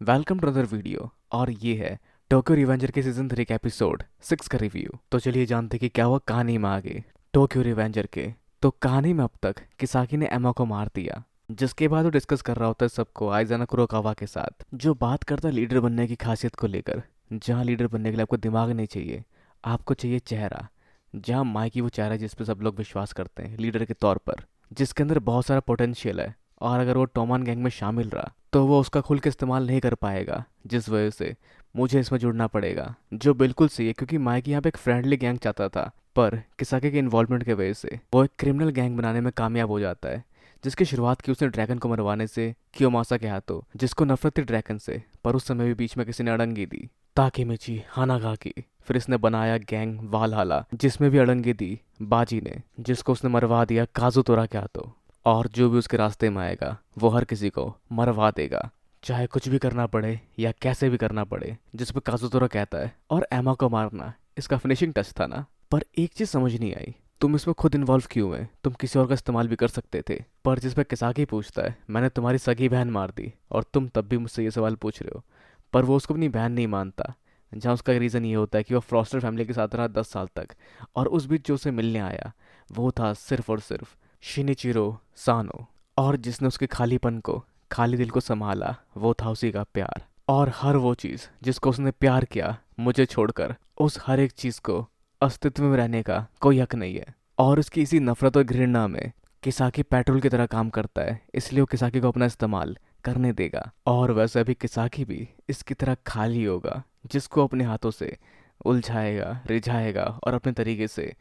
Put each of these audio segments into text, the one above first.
Welcome to other video. और ये है टोक्यो रिवेंजर के सीजन 3 के एपिसोड 6 का रिव्यू। तो चलिए जानते कि क्या हुआ कहानी में आगे टोक्यो रिवेंजर के। तो कहानी में अब तक किसाकी ने एमा को मार दिया, जिसके बाद वो डिस्कस कर रहा होता है सबको आइजाना कुरोकावा के साथ, जो बात करता है लीडर बनने की खासियत को लेकर। जहाँ लीडर बनने के लिए आपको दिमाग नहीं चाहिए, आपको चाहिए चेहरा। जहाँ माइकी वो चेहरा जिस पर सब लोग विश्वास करते हैं लीडर के तौर पर, जिसके अंदर बहुत सारा पोटेंशियल है। और अगर वो टोमान गैंग में शामिल रहा तो वो उसका खुल के इस्तेमाल नहीं कर पाएगा, जिस वजह से मुझे इसमें जुड़ना पड़ेगा। जो बिल्कुल सही है, क्योंकि माइक यहाँ पे एक फ्रेंडली गैंग चाहता था, पर किसाके के इन्वॉल्वमेंट की वजह से वो एक क्रिमिनल गैंग बनाने में कामयाब हो जाता है, जिसकी शुरुआत की उसने ड्रैगन को मरवाने से कियोमासा के हाथों, जिसको नफरत थी ड्रैगन से, पर उस समय भी बीच में किसी ने अड़ंगी दी, ताकेमिची हानागाकी। फिर इसने बनाया गैंग वालहाला, जिसमें भी अड़ंगी दी बाजी ने, जिसको उसने मरवा दिया काजुतोरा के हाथों। और जो भी उसके रास्ते में आएगा वो हर किसी को मरवा देगा, चाहे कुछ भी करना पड़े या कैसे भी करना पड़े, जिस पर काजुतोरा कहता है। और एमा को मारना इसका फिनिशिंग टच था ना। पर एक चीज समझ नहीं आई, तुम इसमें खुद इन्वॉल्व क्यों है? तुम किसी और का इस्तेमाल भी कर सकते थे। पर जिस पे किसाकी पूछता है मैंने तुम्हारी सगी बहन मार दी और तुम तब भी मुझसे ये सवाल पूछ रहे हो, पर वो उसको अपनी बहन नहीं मानता। जहाँ उसका रीज़न ये होता है कि वो फ्रॉस्टर फैमिली के साथ रहा 10 साल तक, और उस बीच जो उसे मिलने आया वो था सिर्फ और सिर्फ शिनिचिरो सानो। और जिसने उसके खालीपन को, खाली दिल को संभाला, वो था उसी का प्यार। और हर वो चीज़ जिसको उसने प्यार किया मुझे छोड़कर, उस हर एक चीज़ को अस्तित्व में रहने का कोई हक नहीं है। और उसकी इसी नफरत और घृणा में किसाकी पेट्रोल की तरह काम करता है, इसलिए वो किसाकी को अपना इस्तेमाल करने देगा। और वैसे अभी किसाकी भी इसकी तरह खाली होगा, जिसको अपने हाथों से उलझाएगा, रिझाएगा और अपने तरीके से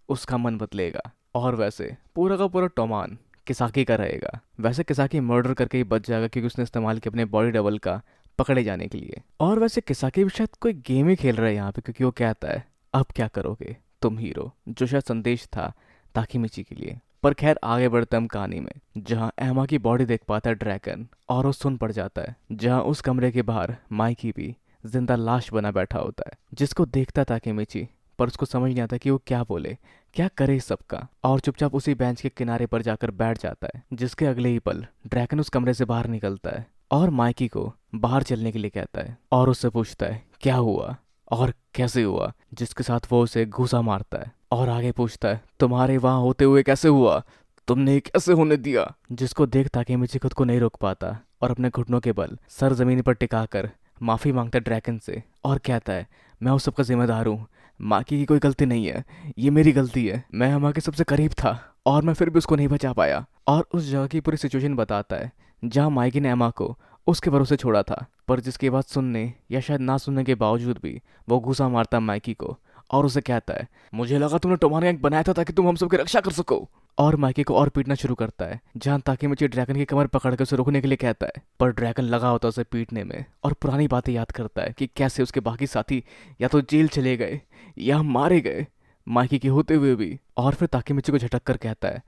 उसका मन बदलेगा। और वैसे पूरा का पूरा टोमान किसाकी का रहेगा। वैसे किसाकी मर्डर करके ही बच जाएगा, क्योंकि उसने इस्तेमाल किया अपने बॉडी डबल का पकड़े जाने के लिए। और वैसे किसाकी भी शायद कोई गेम ही खेल रहा है यहाँ पे, क्योंकि वो कहता है अब क्या करोगे तुम हीरो, जो शायद संदेश था ताकीमिची के लिए। पर खैर आगे बढ़ते हम कहानी में, जहाँ एमा की बॉडी देख पाता है ड्रैगन, और वो सुन पड़ जाता है जहाँ उस कमरे के बाहर माइकी भी जिंदा लाश बना बैठा होता है, जिसको देखता ताकीमिची। पर उसको समझ नहीं आता कि वो क्या बोले, क्या करे इस सबका। और चुपचाप उसी बेंच के किनारे पर जाकर बैठ जाता है, जिसके अगले ही पल ड्रैगन उस कमरे से बाहर निकलता है और माइकी को बाहर चलने के लिए कहता है, और उससे पूछता है क्या हुआ और कैसे हुआ, जिसके साथ वो उसे घूसा मारता है। और आगे पूछता है तुम्हारे वहां होते हुए कैसे हुआ, तुमने ये कैसे होने दिया, जिसको देख ताकेमिची खुद को नहीं रोक पाता और अपने घुटनों के बल सर जमीन पर टिकाकर माफी मांगता है ड्रैगन से, और कहता है मैं उस सबका जिम्मेदार हूँ, माकी की कोई गलती नहीं है, ये मेरी गलती है, मैं अम्मा के सबसे करीब था और मैं फिर भी उसको नहीं बचा पाया। और उस जगह की पूरी सिचुएशन बताता है जहाँ माइकी ने एमा को उसके भरोसे छोड़ा था, पर जिसकी बात सुनने या शायद ना सुनने के बावजूद भी वो घुसा मारता माइकी को, और उसे कहता है मुझे लगा तुमने टोमारो गैंग बनाया था ताकि तुम हम सबकी रक्षा कर सको। और माइकी को और पीटना शुरू करता है, जहाँ ताकेमिची ड्रैगन की कमर पकड़ कर उसे रोकने के लिए कहता है, पर ड्रैगन लगा होता है उसे पीटने में और पुरानी बातें याद करता है कि कैसे उसके बाकी साथी या तो जेल चले गए या मारे गए, माइकी के होते हुए भी। और फिर ताकेमिची को झटक कर कहता है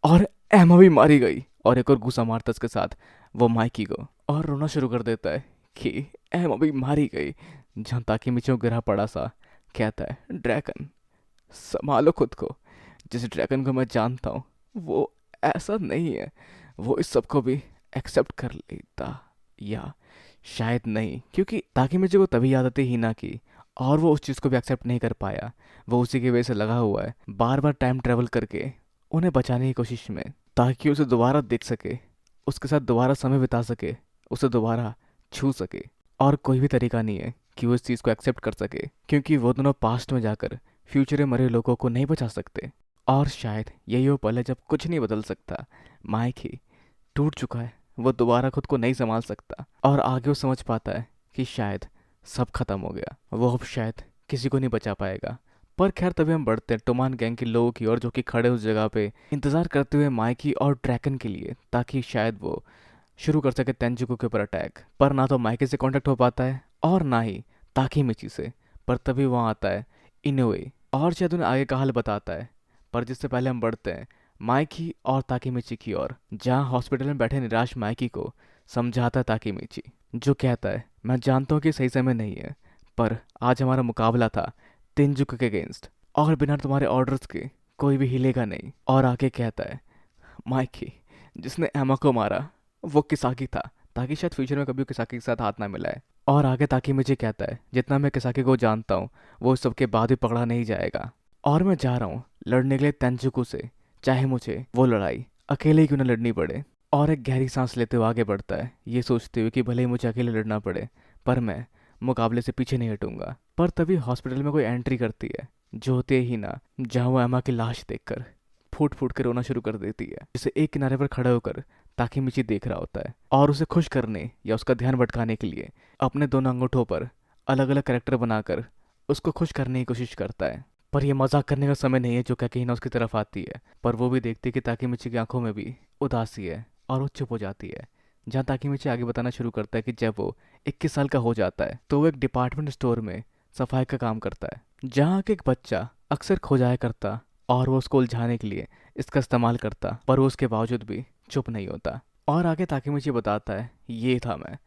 और एमा भी मारी गई, और एक और गुस्सा मारता उसके साथ वो माइकी को, और रोना शुरू कर देता है कि एमा भी मारी गई। जहाँ ताकेमिची को गिरा पड़ा सा कहता है ड्रैगन संभालो खुद को। जिस ड्रैगन को मैं जानता हूँ वो ऐसा नहीं है, वो इस सबको भी एक्सेप्ट कर लेता, या शायद नहीं, क्योंकि ताकि मुझे को तभी आदतें ही ना की और वो उस चीज़ को भी एक्सेप्ट नहीं कर पाया। वो उसी की वजह से लगा हुआ है बार बार टाइम ट्रेवल करके उन्हें बचाने की कोशिश में, ताकि उसे दोबारा देख सके, उसके साथ दोबारा समय बिता सके, उसे दोबारा छू सके। और कोई भी तरीका नहीं है कि वो इस चीज़ को एक्सेप्ट कर सके, क्योंकि वो दोनों पास्ट में जाकर फ्यूचर में मरे लोगों को नहीं बचा सकते। और शायद यही वो पल है जब कुछ नहीं बदल सकता, माइक ही टूट चुका है, वो दोबारा खुद को नहीं संभाल सकता। और आगे वो समझ पाता है कि शायद सब खत्म हो गया, वो अब शायद किसी को नहीं बचा पाएगा। पर खैर तभी हम बढ़ते हैं टोमान गैंग के लोगों की ओर, जो कि खड़े उस जगह पे इंतजार करते हुए माइकी और ड्रैगन के लिए, ताकि शायद वो शुरू कर सके तेंजुको के ऊपर अटैक। पर ना तो माइकी से कांटेक्ट हो पाता है और ना ही ताकेमिची से। पर तभी वहाँ आता है इनोए, और शायद उन्हें आगे का हाल बताता है। पर जिससे पहले हम बढ़ते हैं माइकी और ताकेमिची की ओर, जहाँ हॉस्पिटल में बैठे निराश माइकी को समझाता है ताकेमिची, जो कहता है मैं जानता हूँ कि सही समय नहीं है, पर आज हमारा मुकाबला था तेंजुको के अगेंस्ट, और बिना तुम्हारे ऑर्डर्स के कोई भी हिलेगा नहीं। और आगे कहता है माइकी जिसने एमा को मारा वो किसाकी था, ताकि शायद फ्यूचर में कभी किसाकी के साथ हाथ ना मिलाए। और आगे ताकीमिची कहता है जितना मैं किसाकी को जानता हूँ वो इस सब के बाद भी पकड़ा नहीं जाएगा, और मैं जा रहा हूँ लड़ने के लिए तेंजुकु से, चाहे मुझे वो लड़ाई अकेले ही क्यों न लड़नी पड़े। और एक गहरी सांस लेते हुए आगे बढ़ता है, ये सोचते हुए कि भले ही मुझे अकेले लड़ना पड़े पर मैं मुकाबले से पीछे नहीं हटूंगा। पर तभी हॉस्पिटल में कोई एंट्री करती है, जो होते ही ना जहाँ वो एमा की लाश देखकर फूट फूट कर रोना शुरू कर देती है, जिसे एक किनारे पर खड़े होकर ताकीमिची देख रहा होता है और उसे खुश करने या उसका ध्यान भटकाने के लिए अपने दोनों अंगूठों पर अलग अलग कैरेक्टर बनाकर उसको खुश करने की कोशिश करता है। पर यह मजाक करने का समय नहीं है जो कहीं ना उसकी तरफ आती है, पर वो भी देखती है कि ताकीमिची की आंखों में भी उदासी है और वो चुप हो जाती है। जहाँ ताकीमिची आगे बताना शुरू करता है कि जब वो 21 साल का हो जाता है तो वो एक डिपार्टमेंट स्टोर में सफाई का काम करता है, जहाँ के एक बच्चा अक्सर खो जाया करता और वो उसको उलझाने के लिए इसका इस्तेमाल करता, पर वो उसके बावजूद भी चुप नहीं होता। और आगे ताकीमिची बताता है, ये था मैं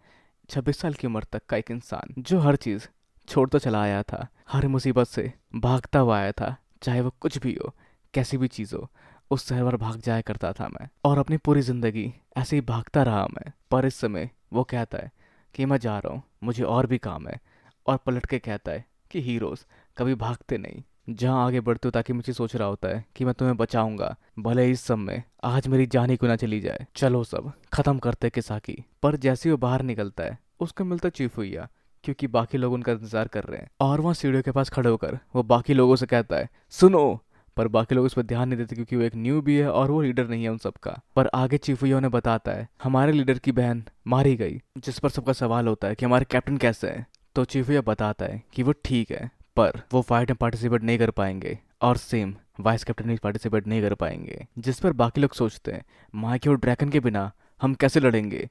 26 साल की उम्र तक का एक इंसान जो हर चीज़ छोड़ता चला आया था, हर मुसीबत से भागता हुआ आया था, चाहे वो कुछ भी हो, कैसी भी चीज़ हो, उस शहर पर भाग जाया करता था मैं, और अपनी पूरी ज़िंदगी ऐसे ही भागता रहा मैं। पर इस समय वो कहता है कि मैं जा रहा हूँ, मुझे और भी काम है, और पलट के कहता है कि हीरोज़ कभी भागते नहीं। जहाँ आगे बढ़ते हो ताकि मुझे सोच रहा होता है कि मैं तुम्हें बचाऊंगा, भले इस सब में आज मेरी जान ही क्यों ना चली जाए, चलो सब खत्म करते किसाकी। पर जैसे ही वो बाहर निकलता है उसको मिलता चीफुइया, क्योंकि बाकी लोग उनका इंतजार कर रहे हैं, और वहाँ सीढ़ियों के पास खड़े होकर वो बाकी लोगों से कहता है सुनो। पर बाकी लोग उस पर ध्यान नहीं देते क्योंकि वो एक न्यू भी है और वो लीडर नहीं है उन सबका। पर आगे चीफुइया उन्हें बताता है हमारे लीडर की बहन मारी गई, जिस पर सबका सवाल होता है कि हमारे कैप्टन कैसे हैं। तो चीफुइया बताता है कि वो ठीक है, पर वो फाइट में पार्टिसिपेट नहीं कर पाएंगे, और सेम वाइस कैप्टन भी पार्टिसिपेट नहीं कर पाएंगे। जिस पर बाकी लोग सोचते हैं माइकी और ड्रैगन के बिना हम कैसे लड़ेंगे,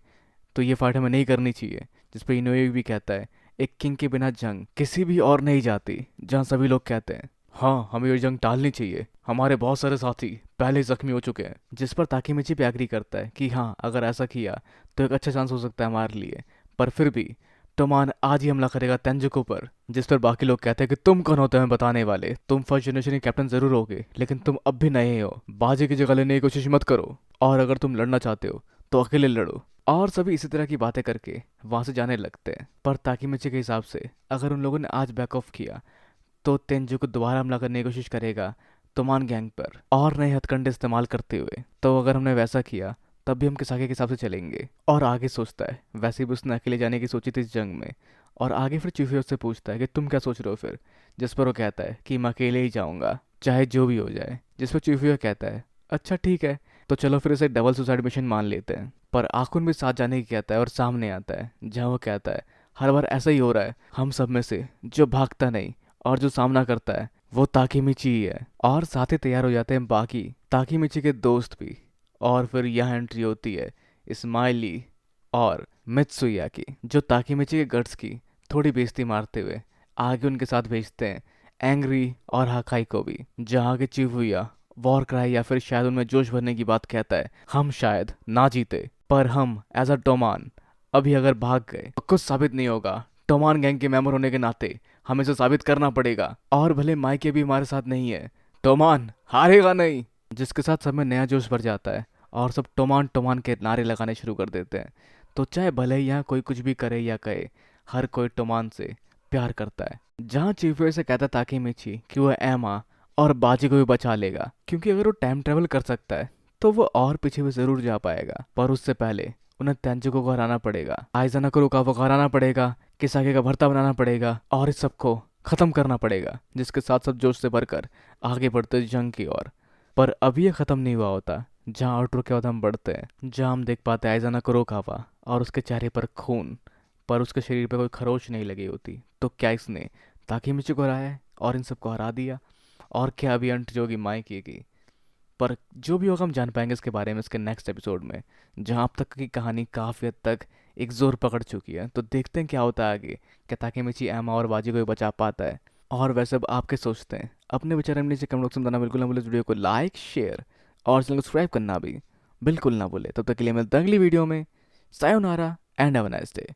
तो ये फाइट हमें नहीं करनी चाहिए। जिस पर इनोए भी कहता है एक किंग के बिना जंग किसी भी और नहीं जाती। जहाँ सभी लोग कहते हैं हाँ हमें ये जंग टालनी चाहिए, हमारे बहुत सारे साथी पहले ही जख्मी हो चुके हैं। जिस पर ताकीमिची भी एग्री करता है कि हाँ अगर ऐसा किया तो एक अच्छा चांस हो सकता है हमारे लिए, पर फिर भी टोमान आज ही हमला करेगा तेंजुको पर। जिस पर बाकी लोग कहते हैं कि तुम कौन होते हैं बताने वाले, तुम फर्स्ट जनरेशन के कैप्टन जरूर होगे लेकिन तुम अब भी नए हो, बाजी की जगह लेने की कोशिश मत करो, और अगर तुम लड़ना चाहते हो तो अकेले लड़ो। और सभी इसी तरह की बातें करके वहां से जाने लगते हैं। पर ताकीमिची के हिसाब से अगर उन लोगों ने आज बैक ऑफ किया तो तेंजुको दोबारा हमला करने की कोशिश करेगा तोमान गैंग पर और नए हथकंडे इस्तेमाल करते हुए। तो अगर हमने वैसा किया तब भी हम किसाकी के हिसाब से चलेंगे। और आगे सोचता है वैसे भी उसने अकेले जाने की सोची थी इस जंग में। और आगे फिर चीफिया उससे पूछता है कि तुम क्या सोच रहे हो फिर, जिस पर वो कहता है कि मैं अकेले ही जाऊंगा चाहे जो भी हो जाए। जिस पर चीफिया कहता है अच्छा ठीक है, तो चलो फिर इसे डबल सुसाइड मिशन मान लेते हैं। पर आकुन भी साथ जाने की कहता है और सामने आता है, जहाँ वो कहता है हर बार ऐसा ही हो रहा है, हम सब में से जो भागता नहीं और जो सामना करता है वो ताकीमिची ही है। और साथ ही तैयार हो जाते हैं बाकी ताकीमिची के दोस्त भी। और फिर यहाँ एंट्री होती है स्माइली और मित्सुया की, जो ताकीमिची के गट्स की थोड़ी बेइज्जती मारते हुए आगे उनके साथ भेजते हैं एंग्री और हाकाई को भी। जहाँ के चिवुया वॉर क्राई या फिर शायद उनमें जोश भरने की बात कहता है हम शायद ना जीते, पर हम एज अ टोमान अभी अगर भाग गए तो कुछ साबित नहीं होगा। टोमान गैंग के मेंबर होने के नाते हमें इसे साबित करना पड़ेगा, और भले माइके भी हमारे साथ नहीं है, टोमान हारेगा नहीं। जिसके साथ सब में नया जोश भर जाता है और सब टोमान टोमान के नारे लगाने शुरू कर देते हैं। तो चाहे भले ही यहाँ कोई कुछ भी करे या कहे, हर कोई टोमान से प्यार करता है। जहाँ चीफे से कहता ताकीमिची कि वो एमा और बाजी को भी बचा लेगा, क्योंकि अगर वो टाइम ट्रेवल कर सकता है तो वो और पीछे भी जरूर जा पाएगा। पर उससे पहले उन्हें तेंजुको को हराना पड़ेगा, आइजाना को रुकावा को हराना पड़ेगा, किसाकी का भरता बनाना पड़ेगा और इस सबको खत्म करना पड़ेगा। जिसके साथ सब जोश से भरकर आगे बढ़ते जंग की ओर। पर अभी ये खत्म नहीं हुआ होता। जहाँ आउटरो के बाद हम बढ़ते हैं, जहाँ हम देख पाते हैं आइजाना कुरोकावा और उसके चेहरे पर खून, पर उसके शरीर पर कोई खरोच नहीं लगी होती। तो क्या इसने ताकीमिची को हराया है और इन सबको हरा दिया, और क्या अभी अंट जोगी माइकी की। पर जो भी होगा हम जान पाएंगे इसके बारे में इसके नेक्स्ट एपिसोड में, जहाँ अब तक की कहानी काफ़ी हद तक एक जोर पकड़ चुकी है। तो देखते हैं क्या होता है आगे, क्या ताकीमिची एमा और बाजी को भी बचा पाता है। और वैसे अब आपके सोचते हैं अपने विचार में नीचे कमेंट बॉक्स में बताना बिल्कुल ना भूले। वीडियो को लाइक शेयर और चैनल को सब्सक्राइब करना भी बिल्कुल ना भूले। तब तक के लिए मिलते हैं अगली वीडियो में। Sayonara and have a nice day.